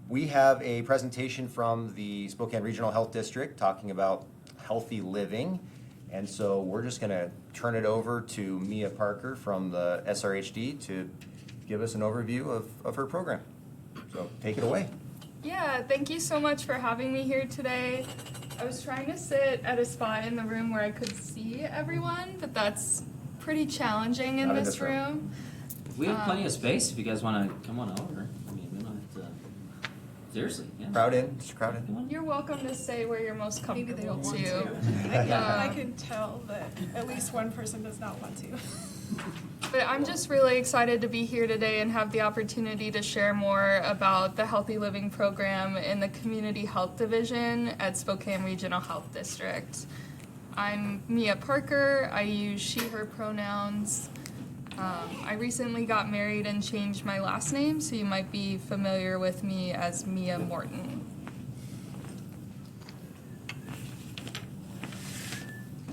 We have a presentation from the Spokane Regional Health District talking about healthy living. And so we're just going to turn it over to Mia Parker from the SRHD to give us an overview of her program. So take it away. Yeah, thank you so much for having me here today. I was trying to sit at a spot in the room where I could see everyone, but that's pretty challenging in Not in this this room. room. We have plenty of space if you guys want to come on over. I mean, we don't have to. Seriously, yeah. Crowd in, just crowd in. Come on. You're welcome to stay where you're most Maybe comfortable they don't want too. to. I can tell that at least one person does not want to. But I'm just really excited to be here today and have the opportunity to share more about the Healthy Living program in the Community Health Division at Spokane Regional Health District. I'm Mia Parker. I use she, her pronouns. I recently got married and changed my last name, so you might be familiar with me as Mia Morton.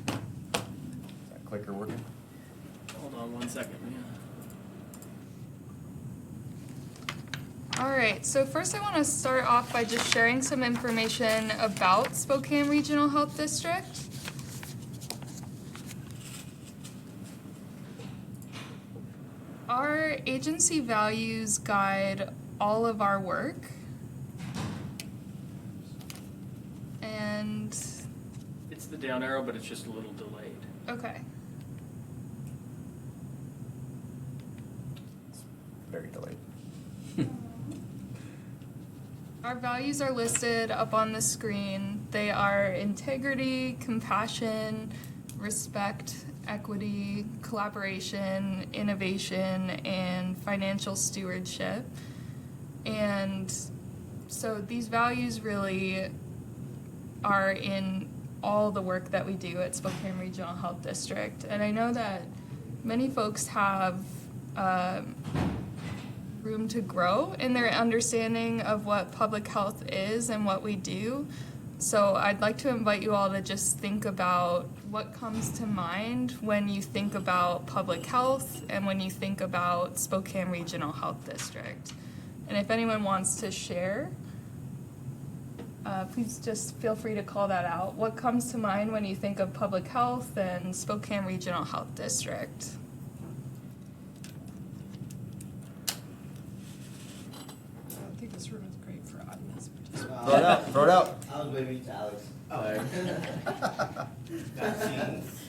Is that clicker working? Hold on 1 second. All right, so first I want to start off by just sharing some information about Spokane Regional Health District. Our agency values guide all of our work. And, It's the down arrow, but it's just a little delayed. okay. Very delayed. Our values are listed up on the screen. They are integrity, compassion, respect, equity, collaboration, innovation, and financial stewardship. And so these values really are in all the work that we do at Spokane Regional Health District. And I know that many folks have room to grow in their understanding of what public health is and what we do. So I'd like to invite you all to just think about what comes to mind when you think about public health and when you think about Spokane Regional Health District. And if anyone wants to share, please just feel free to call that out. What comes to mind when you think of public health and Spokane Regional Health District? I don't think this room is great for audience participation. Throw it out, throw it out. I was waving to Alex. Vaccines.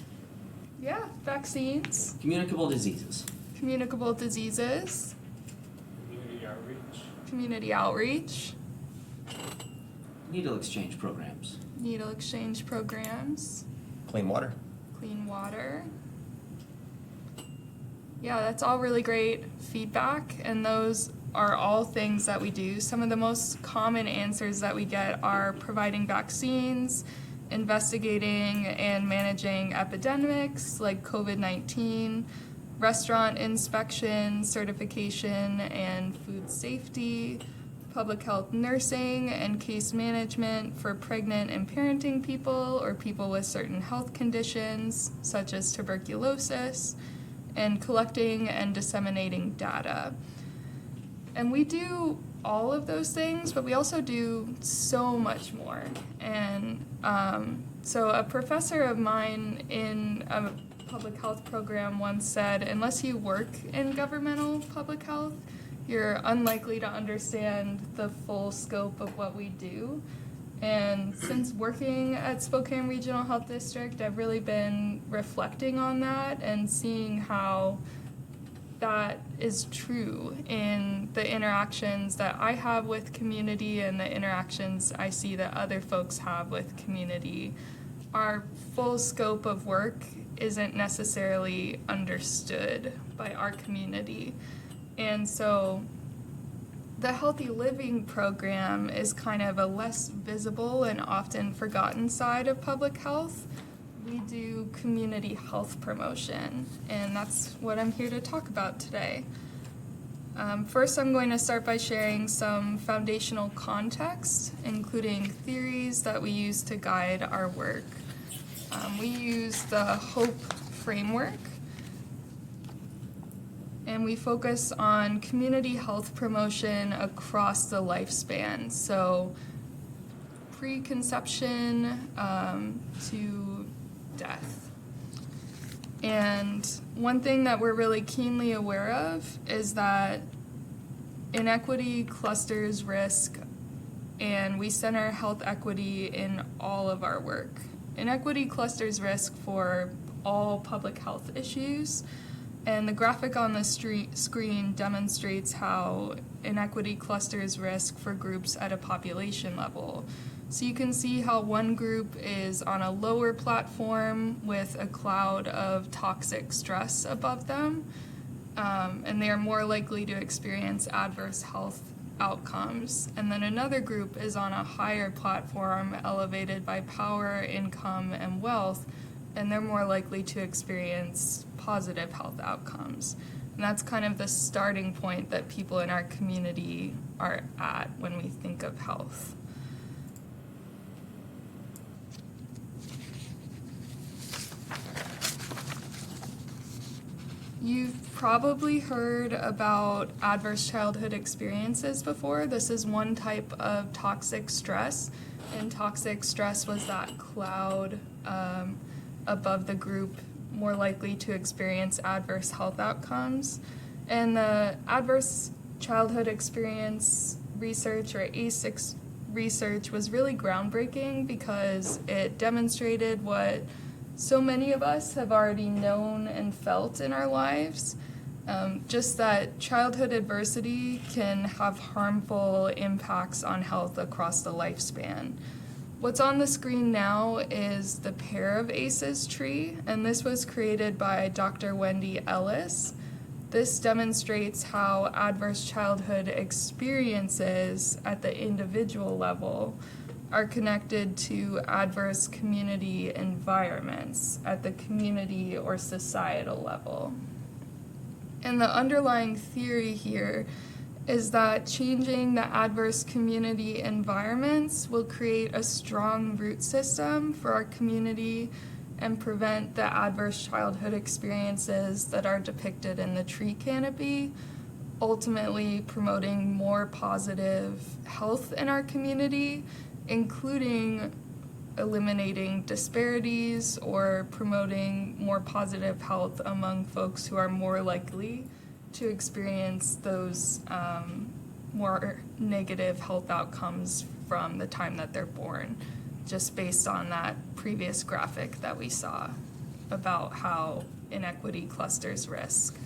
Yeah, vaccines, Communicable diseases. communicable diseases, Community outreach. community outreach, Needle exchange programs. needle exchange programs, Clean water. clean water. Yeah, that's all really great feedback, and those are all things that we do. Some of the most common answers that we get are providing vaccines, investigating and managing epidemics like COVID-19, restaurant inspection, certification and food safety, public health nursing and case management for pregnant and parenting people or people with certain health conditions such as tuberculosis, and collecting and disseminating data. And we do all of those things, but we also do so much more. And so a professor of mine in a public health program once said, unless you work in governmental public health, you're unlikely to understand the full scope of what we do. And since working at Spokane Regional Health District, I've really been reflecting on that and seeing how that is true in the interactions that I have with community and the interactions I see that other folks have with community. Our full scope of work isn't necessarily understood by our community. And so the Healthy Living program is kind of a less visible and often forgotten side of public health. We do community health promotion, and that's what I'm here to talk about today. First, I'm going to start by sharing some foundational context, including theories that we use to guide our work. We use the HOPE framework. And we focus on community health promotion across the lifespan. So pre-conception to death. And one thing that we're really keenly aware of is that inequity clusters risk, and we center health equity in all of our work. Inequity clusters risk for all public health issues, and the graphic on the screen demonstrates how inequity clusters risk for groups at a population level. So you can see how one group is on a lower platform with a cloud of toxic stress above them, and they are more likely to experience adverse health outcomes. And then another group is on a higher platform elevated by power, income, and wealth, and they're more likely to experience positive health outcomes. And that's kind of the starting point that people in our community are at when we think of health. You've probably heard about adverse childhood experiences before. This is one type of toxic stress, and toxic stress was that cloud above the group more likely to experience adverse health outcomes. And the adverse childhood experience research, or ACEs research, was really groundbreaking because it demonstrated what so many of us have already known and felt in our lives, just that childhood adversity can have harmful impacts on health across the lifespan. What's on the screen now is the Pair of ACEs tree, and this was created by Dr. Wendy Ellis. This demonstrates how adverse childhood experiences at the individual level are connected to adverse community environments at the community or societal level. And the underlying theory here is that changing the adverse community environments will create a strong root system for our community and prevent the adverse childhood experiences that are depicted in the tree canopy, ultimately promoting more positive health in our community, including eliminating disparities or promoting more positive health among folks who are more likely to experience those more negative health outcomes from the time that they're born, just based on that previous graphic that we saw about how inequity clusters risk.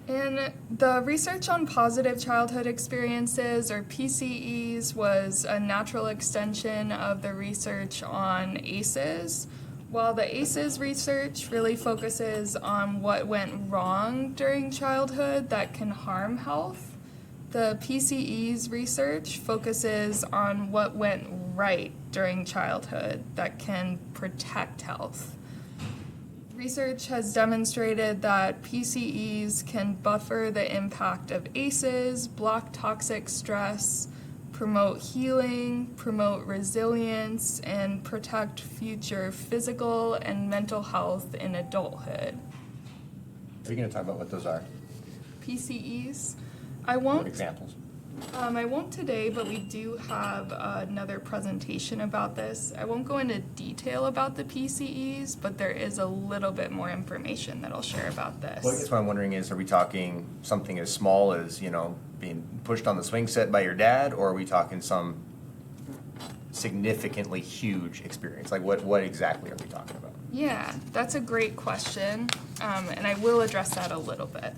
And the research on positive childhood experiences, or PCEs, was a natural extension of the research on ACEs. While the ACEs research really focuses on what went wrong during childhood that can harm health, the PCEs research focuses on what went right during childhood that can protect health. Research has demonstrated that PCEs can buffer the impact of ACEs, block toxic stress, promote healing, promote resilience, and protect future physical and mental health in adulthood. Are you going to talk about what those are? PCEs? I What won't. examples? I won't today, but we do have another presentation about this. I won't go into detail about the PCEs, but there is a little bit more information that I'll share about this. Well, I guess what I'm wondering is, are we talking something as small as, being pushed on the swing set by your dad, or are we talking some significantly huge experience? Like what exactly are we talking about? Yeah, that's a great question, and I will address that a little bit.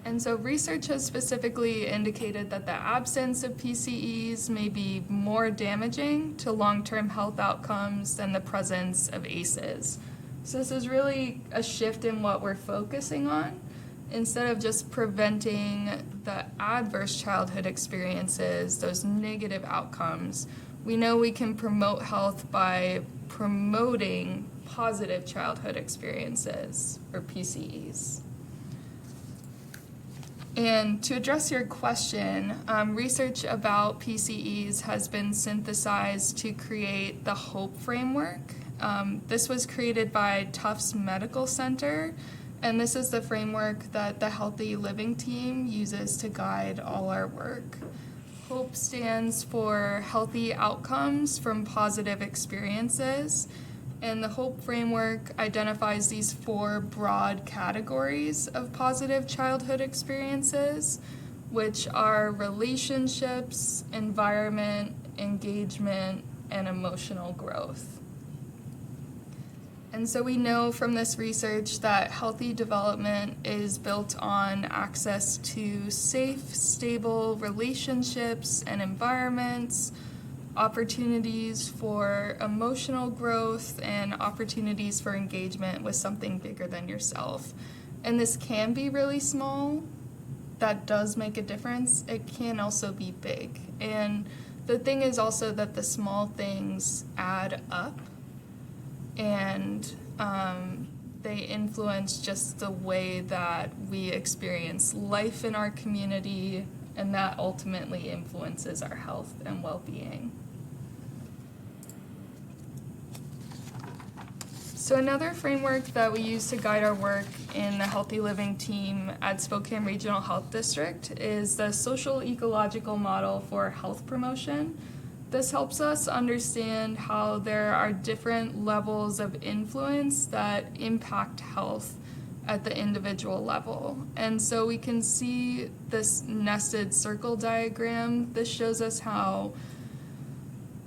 And so research has specifically indicated that the absence of PCEs may be more damaging to long-term health outcomes than the presence of ACEs. So this is really a shift in what we're focusing on. Instead of just preventing the adverse childhood experiences, those negative outcomes, we know we can promote health by promoting positive childhood experiences, or PCEs. And to address your question, research about PCEs has been synthesized to create the HOPE framework. This was created by Tufts Medical Center, and this is the framework that the Healthy Living team uses to guide all our work. HOPE stands for Healthy Outcomes from Positive Experiences, and the HOPE framework identifies these 4 broad categories of positive childhood experiences, which are relationships, environment, engagement, and emotional growth. And so we know from this research that healthy development is built on access to safe, stable relationships and environments, opportunities for emotional growth, and opportunities for engagement with something bigger than yourself. And this can be really small. That does make a difference. It can also be big. And the thing is also that the small things add up, and they influence just the way that we experience life in our community, and that ultimately influences our health and well-being. So another framework that we use to guide our work in the Healthy Living team at Spokane Regional Health District is the social ecological model for health promotion. This helps us understand how there are different levels of influence that impact health at the individual level. And so we can see this nested circle diagram. This shows us how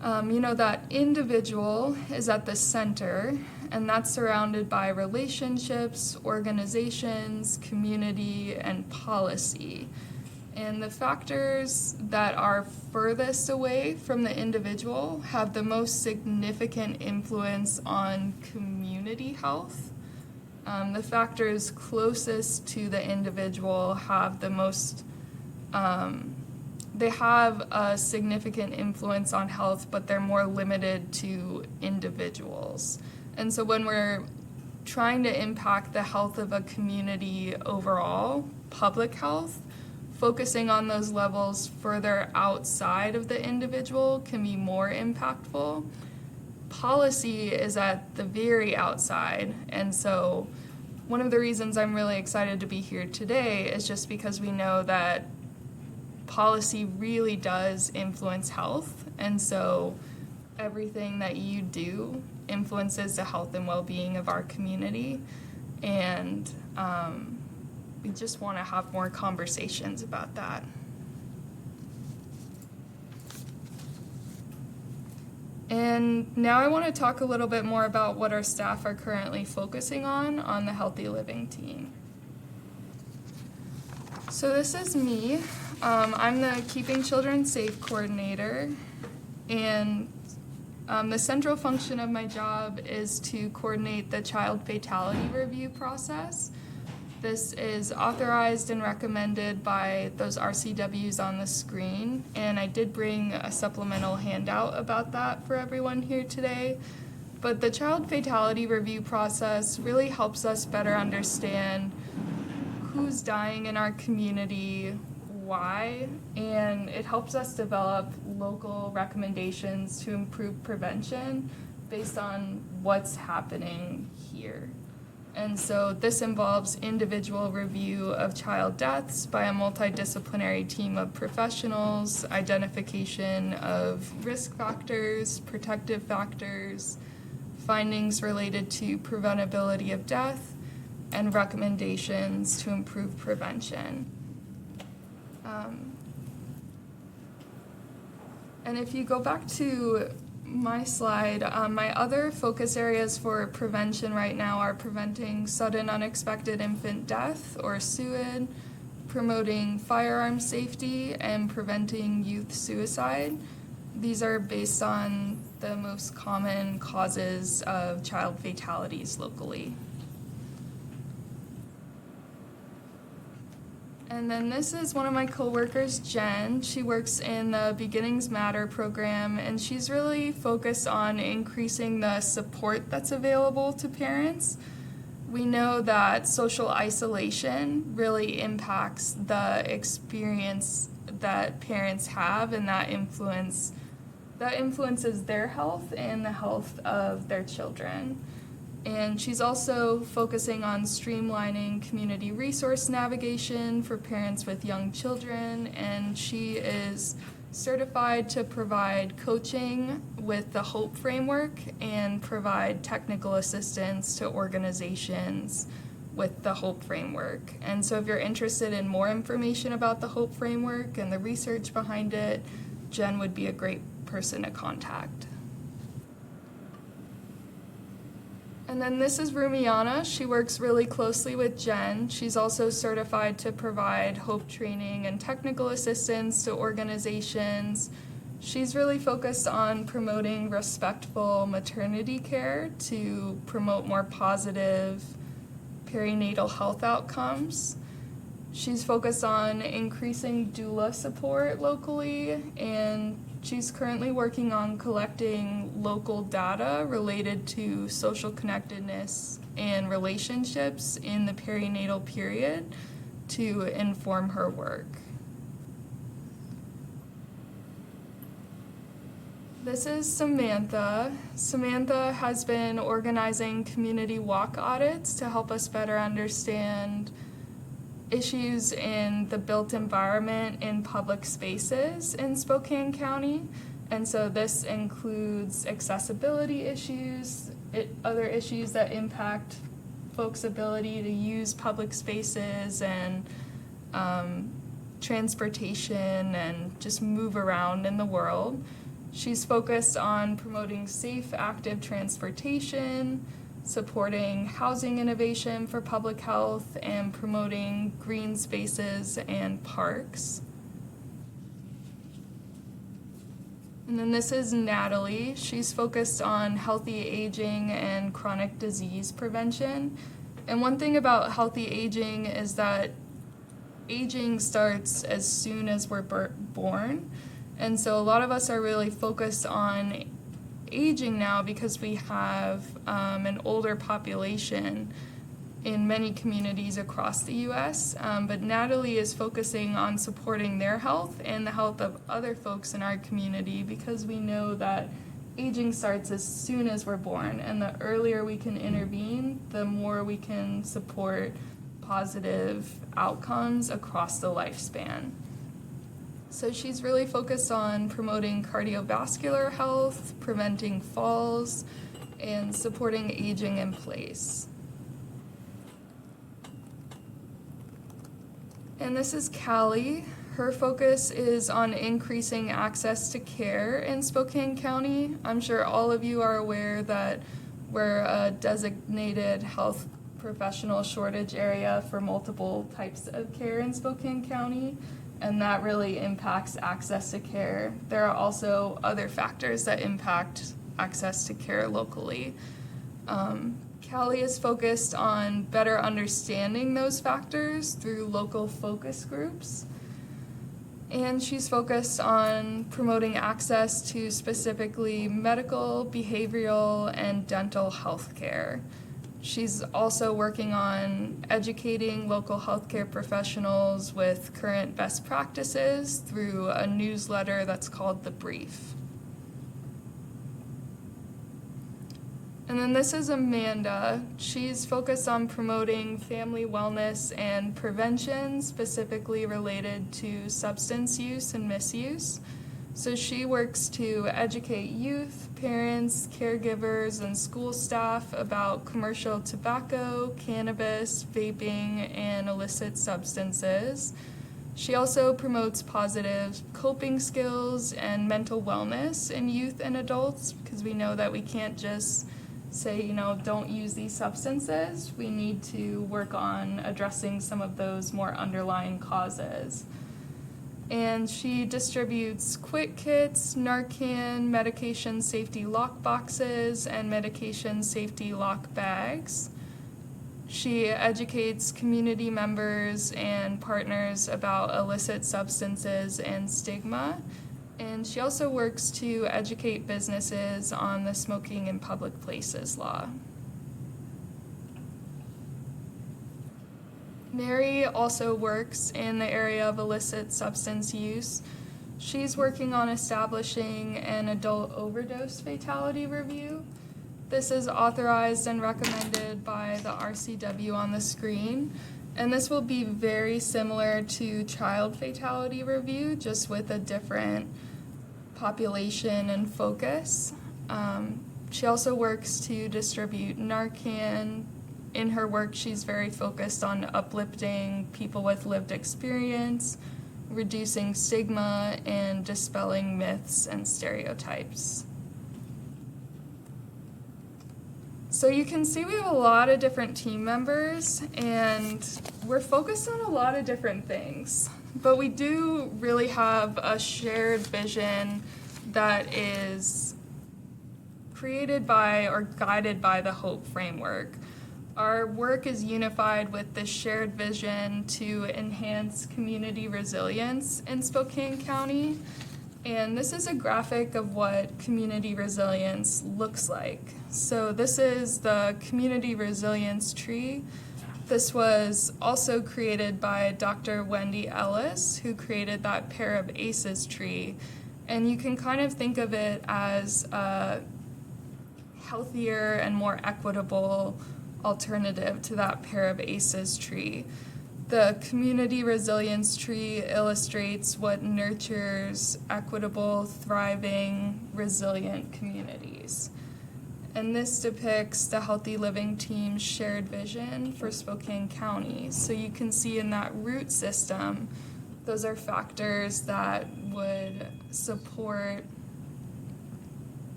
that individual is at the center, and that's surrounded by relationships, organizations, community, and policy. And the factors that are furthest away from the individual have the most significant influence on community health. The factors closest to the individual have the most they have a significant influence on health, but they're more limited to individuals. And so when we're trying to impact the health of a community overall, public health, focusing on those levels further outside of the individual can be more impactful. Policy is at the very outside, and so one of the reasons I'm really excited to be here today is just because we know that policy really does influence health, and so everything that you do influences the health and well-being of our community, and we just want to have more conversations about that. And now I want to talk a little bit more about what our staff are currently focusing on the Healthy Living team. So this is me. I'm the Keeping Children Safe coordinator, and the central function of my job is to coordinate the child fatality review process. This is authorized and recommended by those RCWs on the screen, and I did bring a supplemental handout about that for everyone here today. But the child fatality review process really helps us better understand who's dying in our community, why, and it helps us develop local recommendations to improve prevention based on what's happening here. And so this involves individual review of child deaths by a multidisciplinary team of professionals, identification of risk factors, protective factors, findings related to preventability of death, and recommendations to improve prevention. And if you go back to my slide, my other focus areas for prevention right now are preventing sudden unexpected infant death or SUID, promoting firearm safety, and preventing youth suicide. These are based on the most common causes of child fatalities locally. And then this is one of my coworkers, Jen. She works in the Beginnings Matter program, and she's really focused on increasing the support that's available to parents. we know that social isolation really impacts the experience that parents have, and that influences their health and the health of their children. And she's also focusing on streamlining community resource navigation for parents with young children, and she is certified to provide coaching with the HOPE framework and provide technical assistance to organizations with the HOPE framework. And so if you're interested in more information about the HOPE framework and the research behind it, Jen would be a great person to contact. And then this is Rumiana. She works really closely with Jen. She's also certified to provide HOPE training and technical assistance to organizations. She's really focused on promoting respectful maternity care to promote more positive perinatal health outcomes. She's focused on increasing doula support locally, and she's currently working on collecting local data related to social connectedness and relationships in the perinatal period to inform her work. This is Samantha. Samantha has been organizing community walk audits to help us better understand issues in the built environment in public spaces in Spokane County. And so this includes accessibility issues, other issues that impact folks' ability to use public spaces, and transportation and just move around in the world. She's focused on promoting safe, active transportation, supporting housing innovation for public health, and promoting green spaces and parks. And then this is Natalie. She's focused on healthy aging and chronic disease prevention. And one thing about healthy aging is that aging starts as soon as we're born. And so a lot of us are really focused on aging now because we have an older population in many communities across the U.S., but Natalie is focusing on supporting their health and the health of other folks in our community, because we know that aging starts as soon as we're born, and the earlier we can intervene, the more we can support positive outcomes across the lifespan. So she's really focused on promoting cardiovascular health, preventing falls, and supporting aging in place. And this is Callie. Her focus is on increasing access to care in Spokane County. I'm sure all of you are aware that we're a designated health professional shortage area for multiple types of care in Spokane County, and that really impacts access to care. There are also other factors that impact access to care locally. Callie is focused on better understanding those factors through local focus groups. And she's focused on promoting access to specifically medical, behavioral, and dental health care. She's also working on educating local healthcare professionals with current best practices through a newsletter that's called The Brief. And then this is Amanda. She's focused on promoting family wellness and prevention, specifically related to substance use and misuse. So she works to educate youth, parents, caregivers, and school staff about commercial tobacco, cannabis, vaping, and illicit substances. She also promotes positive coping skills and mental wellness in youth and adults, because we know that we can't just say, don't use these substances. We need to work on addressing some of those more underlying causes. And she distributes Quit kits, Narcan, medication safety lock boxes, and medication safety lock bags. She educates community members and partners about illicit substances and stigma. And she also works to educate businesses on the smoking in public places law. Mary also works in the area of illicit substance use. She's working on establishing an adult overdose fatality review. This is authorized and recommended by the RCW on the screen, and this will be very similar to child fatality review, just with a different population and focus. She also works to distribute Narcan. In her work, she's very focused on uplifting people with lived experience, reducing stigma, and dispelling myths and stereotypes. So you can see we have a lot of different team members, and we're focused on a lot of different things. But we do really have a shared vision that is created by or guided by the HOPE framework. Our work is unified with this shared vision to enhance community resilience in Spokane County. And this is a graphic of what community resilience looks like. So this is the community resilience tree. This was also created by Dr. Wendy Ellis, who created that pair of aces tree. And you can kind of think of it as a healthier and more equitable alternative to that pair of aces tree. The community resilience tree illustrates what nurtures equitable, thriving, resilient communities. And this depicts the Healthy Living Team's shared vision for Spokane County. So you can see in that root system, those are factors that would support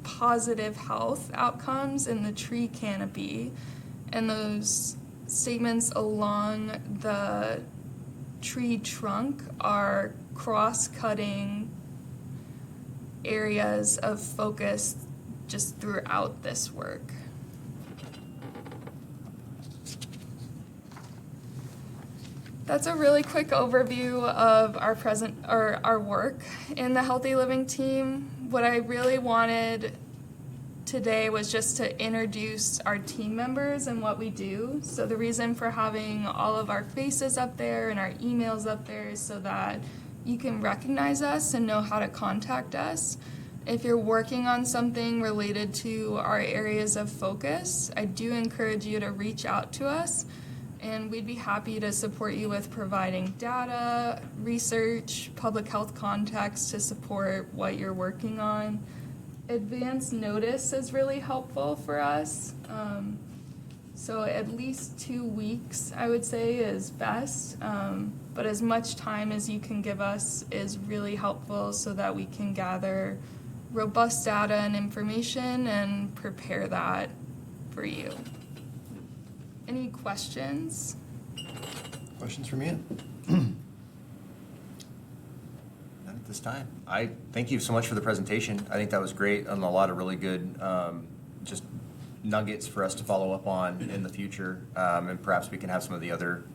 positive health outcomes in the tree canopy, and those statements along the tree trunk are cross-cutting areas of focus just throughout this work. That's a really quick overview of our work in the Healthy Living Team. What I really wanted today was just to introduce our team members and what we do. So the reason for having all of our faces up there and our emails up there is so that you can recognize us and know how to contact us. If you're working on something related to our areas of focus, I do encourage you to reach out to us, and we'd be happy to support you with providing data, research, public health context to support what you're working on. Advance notice is really helpful for us. So at least 2 weeks, I would say, is best. But as much time as you can give us is really helpful so that we can gather robust data and information and prepare that for you. Any questions? Questions from you? Not at this time. I thank you so much for the presentation. I think that was great and a lot of really good just nuggets for us to follow up on in the future. And perhaps we can have some of the other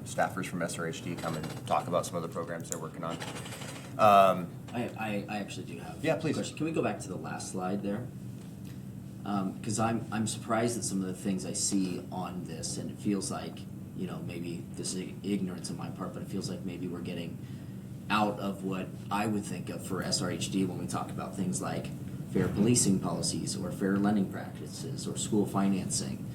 staffers from SRHD come and talk about some of the programs they're working on. I actually do have Yeah, please. a question. Can we go back to the last slide there? Because I'm surprised at some of the things I see on this, and it feels like, you know, maybe this is ignorance on my part, but it feels like maybe we're getting out of what I would think of for SRHD when we talk about things like fair policing policies or fair lending practices or school financing.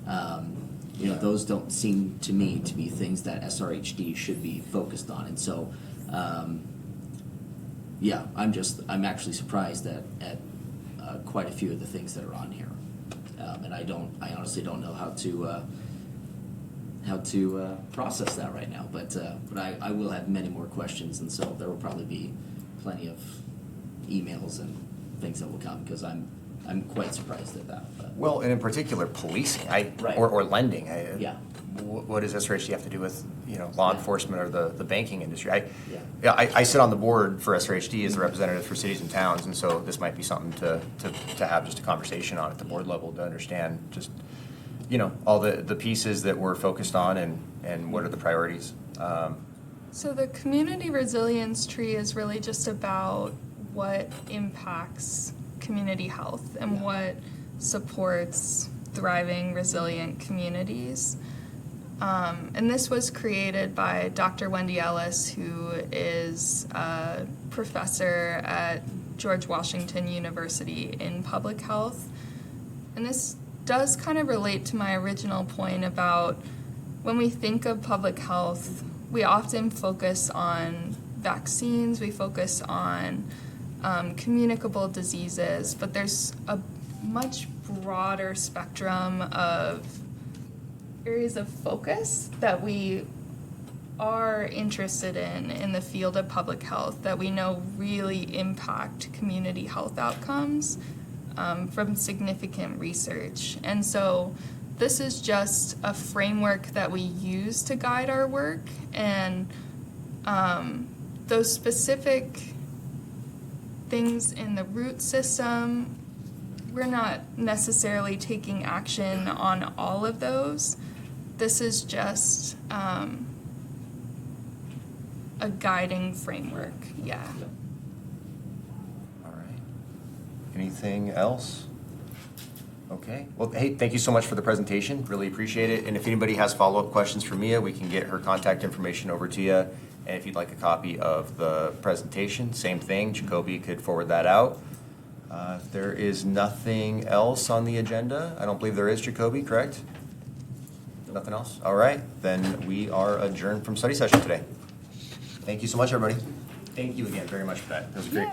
You know, those don't seem to me to be things that SRHD should be focused on, and so yeah, I'm actually surprised at quite a few of the things that are on here, and I honestly don't know how to process that right now. But I will have many more questions, and so there will probably be plenty of emails and things that will come because I'm quite surprised at that. But. Well, and in particular, policing, Right. or lending. Yeah. What does SRHD have to do with, you know, law Yeah. enforcement or the banking industry? Yeah. I sit on the board for SRHD as a representative for cities and towns, and so this might be something to have just a conversation on at the board level to understand just, you know, all the pieces that we're focused on and what are the priorities. So the community resilience tree is really just about what impacts community health and what supports thriving, resilient communities. And this was created by Dr. Wendy Ellis, who is a professor at George Washington University in public health. And this does kind of relate to my original point about when we think of public health, we often focus on vaccines, we focus on communicable diseases, but there's a much broader spectrum of areas of focus that we are interested in the field of public health that we know really impact community health outcomes from significant research. And so this is just a framework that we use to guide our work, and those specific things in the root system, we're not necessarily taking action on all of those. This is just a guiding framework, yeah. All right. Anything else? Okay. Well, hey, thank you so much for the presentation. Really appreciate it. And if anybody has follow-up questions for Mia, we can get her contact information over to you. And if you'd like a copy of the presentation, same thing. Jacoby could forward that out. If there is nothing else on the agenda, I don't believe there is, Jacoby, correct? Nothing else? All right. Then we are adjourned from study session today. Thank you so much, everybody. Thank you again very much for that. That was great.